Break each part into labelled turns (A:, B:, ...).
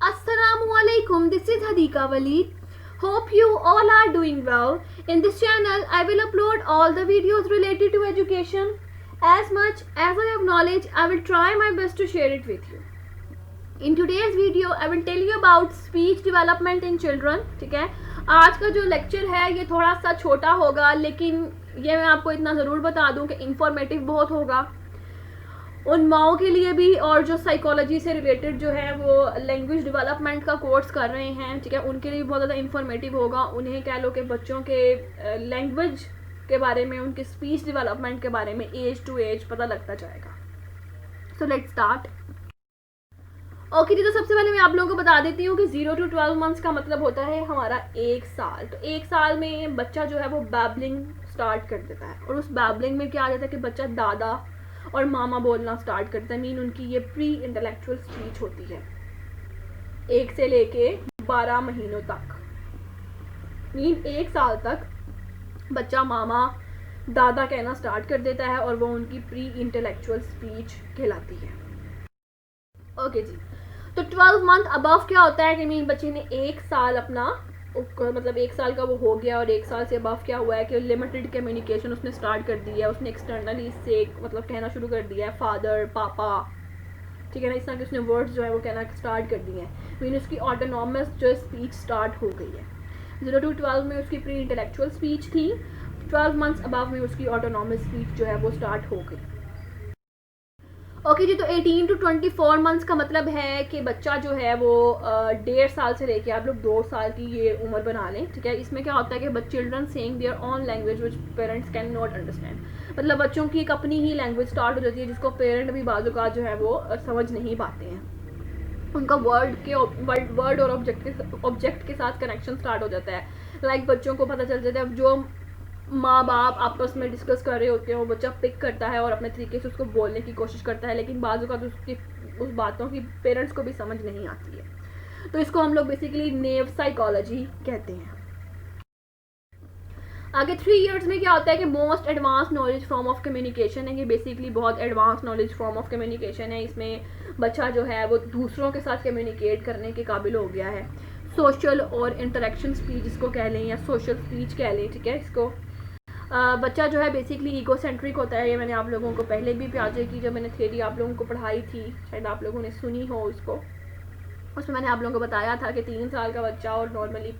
A: Assalamualaikum, this is Hadika Waleed. Hope you all are doing well. In this channel, I will upload all the videos related to education. As much as I have knowledge, I will try my best to share it with you. In today's video, I will tell you about speech development in children. ठीक है, आज का जो lecture है ये थोड़ा सा छोटा होगा, लेकिन ये मैं आपको इतना ज़रूर बता दूं कि इंफॉर्मेटिव बहुत होगा उन माओं के लिए भी, और जो साइकोलॉजी से रिलेटेड जो है वो लैंग्वेज डेवलपमेंट का कोर्स कर रहे हैं, ठीक है, उनके लिए भी बहुत ज़्यादा इंफॉर्मेटिव होगा। उन्हें कह लो कि बच्चों के लैंग्वेज के बारे में, उनके स्पीच डेवलपमेंट के बारे में एज टू एज पता लगता जाएगा। So let's start. ओके जी, तो सबसे पहले मैं आप लोगों को बता देती हूँ कि 0 to 12 मंथ्स का मतलब होता है हमारा 1 साल। तो 1 साल में बच्चा जो है वो बैबलिंग स्टार्ट कर देता है, और उस बैबलिंग में क्या आ जाता है कि बच्चा दादा और मामा बोलना स्टार्ट करता है। मीन उनकी ये प्री इंटेलेक्चुअल स्पीच होती है 1 से लेके 12 महीनों तक। मीन 1 साल तक बच्चा मामा दादा कहना स्टार्ट कर देता है, और वो उनकी प्री इंटेलेक्चुअल स्पीच कहलाती है। ओके जी, तो 12 मंथ अबव क्या होता है कि मीन बच्चे ने 1 साल अपना मतलब 1 साल का वो हो गया, और 1 साल से अबव क्या हुआ है कि लिमिटेड कम्युनिकेशन उसने स्टार्ट कर दी है। उसने एक्सटर्नली से मतलब कहना शुरू कर दिया है फादर पापा, ठीक है ना, इस तरह के उसने वर्ड्स जो है वो कहना स्टार्ट कर दिए हैं। मीन उसकी ऑटोनॉमस जो स्पीच स्टार्ट हो गई है। 0 to 12 में उसकी प्री इंटेलेक्चुअल स्पीच थी, 12 मंथ्स अबव में उसकी ऑटोनॉमस स्पीच जो है वो स्टार्ट हो गई। ओके जी, तो 18 to 24 मंथ्स का मतलब है कि बच्चा जो है वो 1.5 साल से लेके आप लोग 2 साल की ये उम्र बना लें, ठीक है। इसमें क्या होता है कि children saying their own language which parents can not understand. मतलब बच्चों की एक अपनी ही लैंग्वेज स्टार्ट हो जाती है जिसको पेरेंट भी बाजू का जो है वो समझ नहीं पाते हैं। उनका वर्ड और ऑब्जेक्ट के साथ कनेक्शन स्टार्ट हो जाता है। लाइक बच्चों को पता चल जाता है, जो माँ बाप आपस में डिस्कस कर रहे होते हैं वो बच्चा पिक करता है और अपने तरीके से उसको बोलने की कोशिश करता है, लेकिन बाजू का तो उसकी उस बातों की पेरेंट्स को भी समझ नहीं आती है। तो इसको हम लोग बेसिकली नेव साइकोलॉजी कहते हैं। आगे 3 इयर्स में क्या होता है कि most advance knowledge form of communication है। ये बेसिकली बहुत advance knowledge form of communication है। इसमें बच्चा जो है वो दूसरों के साथ कम्युनिकेट करने के काबिल हो गया है। सोशल और इंटरेक्शन स्पीच इसको कह लें या सोशल स्पीच कह लें, ठीक है। इसको बच्चा जो है बेसिकली ईगोसेंट्रिक होता है। ये मैंने आप लोगों को पहले भी प्याजे की जब मैंने थ्योरी आप लोगों को पढ़ाई थी, शायद आप लोगों ने सुनी हो इसको, उसमें मैंने आप लोगों को बताया था कि 3 साल का बच्चा और नॉर्मली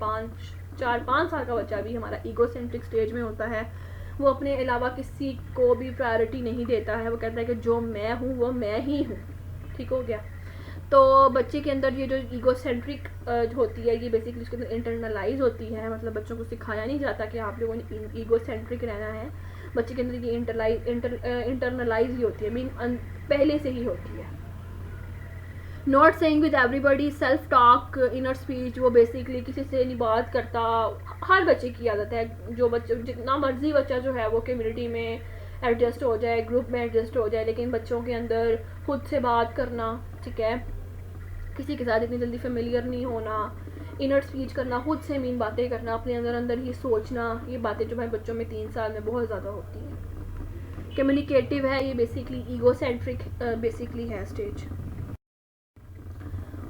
A: 4-5 साल का बच्चा भी हमारा ईगोसेंट्रिक स्टेज में होता है। वो अपने अलावा किसी को भी प्रायोरिटी नहीं देता है। वो कहता है कि जो मैं हूँ वो मैं ही हूँ, ठीक हो गया। तो बच्चे के अंदर ये जो ईगोसेंट्रिक होती है ये बेसिकली उसके अंदर इंटरनलाइज होती है। मतलब बच्चों को सिखाया नहीं जाता कि आप लोगों ने ईगोसेंट्रिक रहना है। बच्चे के अंदर ये इंटरनलाइज ही होती है, मीन पहले से ही होती है। Not saying with everybody, self talk, inner speech, वो बेसिकली किसी से नहीं बात करता। हर बच्चे की आदत है, जो बच्चे जितना मर्जी बच्चा जो है वो कम्युनिटी में एडजस्ट हो जाए, ग्रुप में एडजस्ट हो जाए, लेकिन बच्चों के अंदर खुद से बात करना, ठीक है, किसी के साथ इतनी जल्दी फेमिलियर नहीं होना, इनर स्पीच करना, खुद से मीन बातें करना, अपने अंदर ही सोचना, ये बातें जो है बच्चों में 3 साल में बहुत ज़्यादा होती हैं। कम्युनिकेटिव है ये, बेसिकली ईगोसेंट्रिक बेसिकली है स्टेज।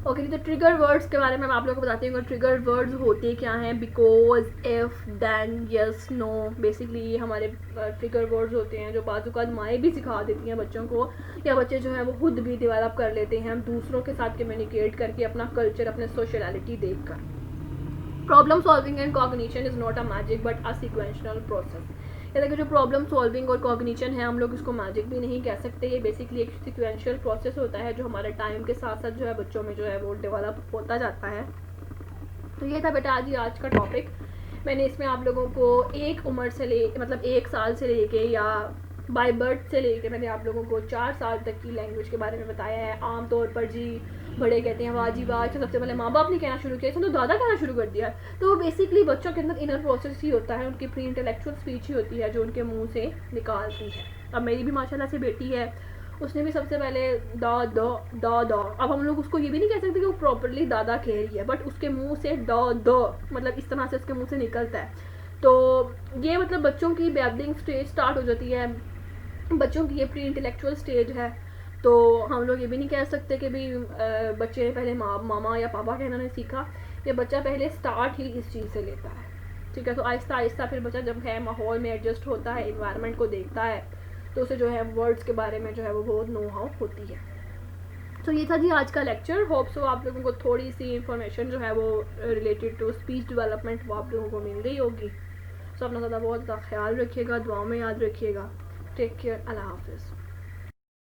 A: ओके, तो ट्रिगर वर्ड्स के बारे में मैं आप लोगों को बताती हूँ। ट्रिगर वर्ड्स होते क्या हैं? Because, if, then, yes, no, basically ये हमारे ट्रिगर वर्ड्स होते हैं जो बाजू का माएँ भी सिखा देती हैं बच्चों को, या बच्चे जो है वो खुद भी डेवलप कर लेते हैं दूसरों के साथ कम्युनिकेट करके, अपना कल्चर, अपने सोशलिटी देख कर। Problem solving and cognition is not a magic but a sequential process. यानी कि जो प्रॉब्लम सॉल्विंग और कॉग्निशन है, हम लोग इसको मैजिक भी नहीं कह सकते। ये बेसिकली एक सिक्वेंशियल प्रोसेस होता है जो हमारे टाइम के साथ साथ जो है बच्चों में जो है वो डेवलप होता जाता है। तो ये था बेटा आज का टॉपिक। मैंने इसमें आप लोगों को एक उम्र से मतलब 1 साल से लेके या बाय बर्थ से लेके मैंने आप लोगों को 4 साल तक की लैंग्वेज के बारे में बताया है। आमतौर पर जी बड़े कहते हैं वाह जी वाह, अच्छा सबसे पहले माँ बाप ने कहना शुरू किया, इसने तो दादा कहना शुरू कर दिया। तो वो बेसिकली बच्चों के अंदर इनर प्रोसेस ही होता है, उनकी प्री इंटेलेक्चुअल स्पीच ही होती है जो उनके मुंह से निकालती है। अब मेरी भी माशाल्लाह से बेटी है, उसने भी सबसे पहले दा द दा दा, अब हम लोग उसको ये भी नहीं कह सकते कि वो प्रॉपरली दादा कह रही है, बट उसके मुंह से द द मतलब इस तरह से उसके मुंह से निकलता है। तो ये मतलब बच्चों की बैबलिंग स्टेज स्टार्ट हो जाती है, बच्चों की ये प्री इंटेलेक्चुअल स्टेज है। तो हम लोग ये भी नहीं कह सकते कि भी बच्चे ने पहले मामा या पापा कहना नहीं सीखा, ये बच्चा पहले स्टार्ट ही इस चीज़ से लेता है, ठीक है। तो आहिस्ता आहिस्ता फिर बच्चा जब है माहौल में एडजस्ट होता है, इन्वायरमेंट को देखता है, तो उसे जो है वर्ड्स के बारे में जो है वो बहुत नो हाउ होती है। तो ये था जी आज का लेक्चर। होप सो आप लोगों को थोड़ी सी इन्फॉर्मेशन जो है वो रिलेटेड टू स्पीच डेवलपमेंट वो आप लोगों को मिल गई होगी। सो अपना ज़्यादा बहुत ज़्यादा ख्याल रखिएगा, दुआओं में याद रखिएगा। टेक केयर, अल्लाह हाफिज़।